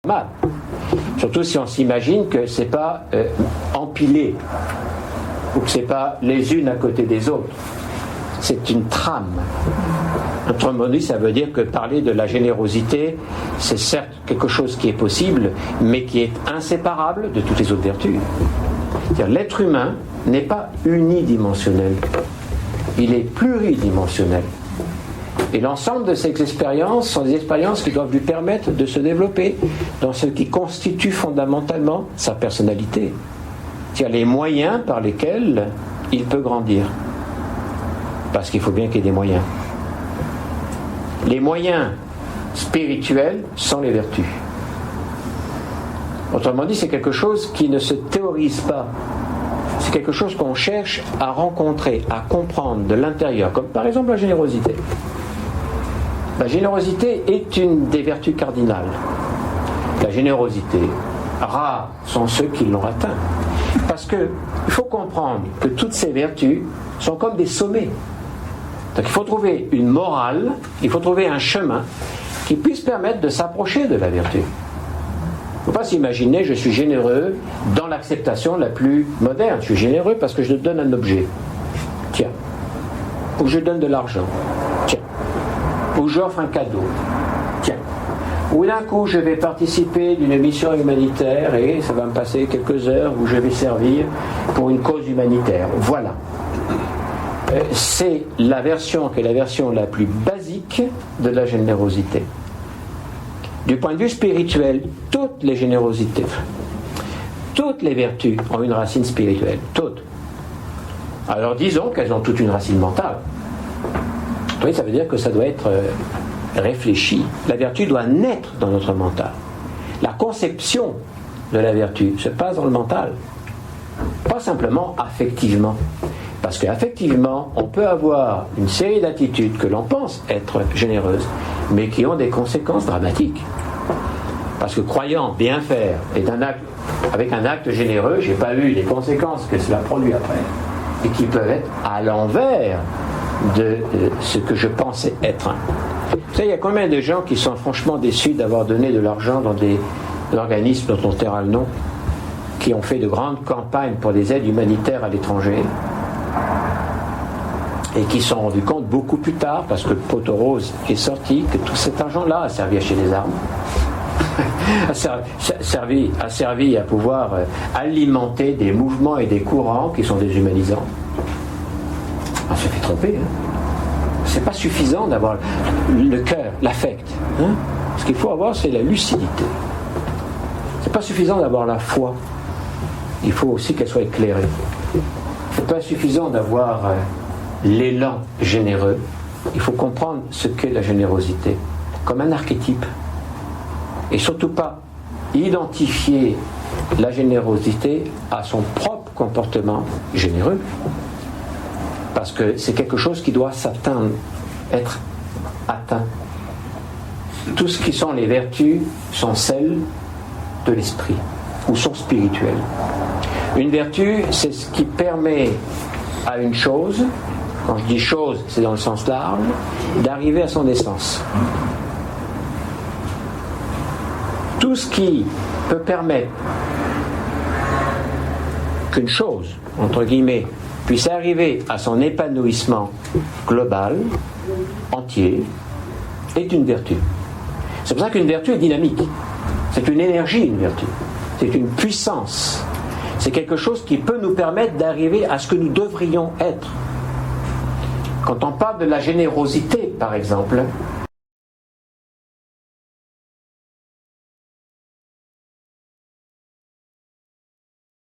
mal. Surtout si on s'imagine que c'est pas empilé ou que c'est pas les unes à côté des autres. C'est une trame. Autrement dit, ça veut dire que parler de la générosité, c'est certes quelque chose qui est possible, mais qui est inséparable de toutes les autres vertus. C'est-à-dire, l'être humain n'est pas unidimensionnel, il est pluridimensionnel. Et l'ensemble de ces expériences sont des expériences qui doivent lui permettre de se développer dans ce qui constitue fondamentalement sa personnalité. C'est-à-dire les moyens par lesquels il peut grandir. Parce qu'il faut bien qu'il y ait des moyens. Les moyens spirituels sont les vertus. Autrement dit, c'est quelque chose qui ne se théorise pas. C'est quelque chose qu'on cherche à rencontrer, à comprendre de l'intérieur, comme par exemple la générosité. La générosité est une des vertus cardinales. La générosité, rares sont ceux qui l'ont atteint. Parce qu'il faut comprendre que toutes ces vertus sont comme des sommets. Donc il faut trouver une morale, il faut trouver un chemin qui puisse permettre de s'approcher de la vertu. Il ne faut pas s'imaginer, je suis généreux dans l'acceptation la plus moderne. Je suis généreux parce que je donne un objet. Tiens. Ou je donne de l'argent. Tiens. Ou j'offre un cadeau. Tiens. Ou d'un coup, je vais participer d'une mission humanitaire et ça va me passer quelques heures où je vais servir pour une cause humanitaire. Voilà. C'est la version qui est la version la plus basique de la générosité. Du point de vue spirituel, toutes les générosités, toutes les vertus ont une racine spirituelle. Toutes. Alors disons qu'elles ont toutes une racine mentale. Oui, ça veut dire que ça doit être réfléchi. La vertu doit naître dans notre mental. La conception de la vertu se passe dans le mental. Pas simplement affectivement. Parce qu'affectivement, on peut avoir une série d'attitudes que l'on pense être généreuses, mais qui ont des conséquences dramatiques. Parce que croyant bien faire est un acte, avec un acte généreux, je n'ai pas vu les conséquences que cela produit après, et qui peuvent être à l'envers de ce que je pensais être. Vous savez, il y a combien de gens qui sont franchement déçus d'avoir donné de l'argent dans des organismes dont on taira le nom, qui ont fait de grandes campagnes pour des aides humanitaires à l'étranger, et qui se sont rendus compte beaucoup plus tard, parce que le poteau rose est sorti, que tout cet argent-là a servi à acheter des armes, a servi à pouvoir alimenter des mouvements et des courants qui sont déshumanisants. On se fait tromper. C'est pas suffisant d'avoir le cœur, l'affect. Ce qu'il faut avoir, c'est la lucidité. C'est pas suffisant d'avoir la foi. Il faut aussi qu'elle soit éclairée. C'est pas suffisant d'avoir l'élan généreux. Il faut comprendre ce qu'est la générosité comme un archétype. Et surtout pas identifier la générosité à son propre comportement généreux. Parce que c'est quelque chose qui doit s'atteindre, être atteint. Tout ce qui sont les vertus sont celles de l'esprit, ou sont spirituelles. Une vertu, c'est ce qui permet à une chose, quand je dis chose, c'est dans le sens large, d'arriver à son essence. Tout ce qui peut permettre qu'une chose, entre guillemets, puisse arriver à son épanouissement global, entier, est une vertu. C'est pour ça qu'une vertu est dynamique. C'est une énergie, une vertu. C'est une puissance. C'est quelque chose qui peut nous permettre d'arriver à ce que nous devrions être. Quand on parle de la générosité, par exemple,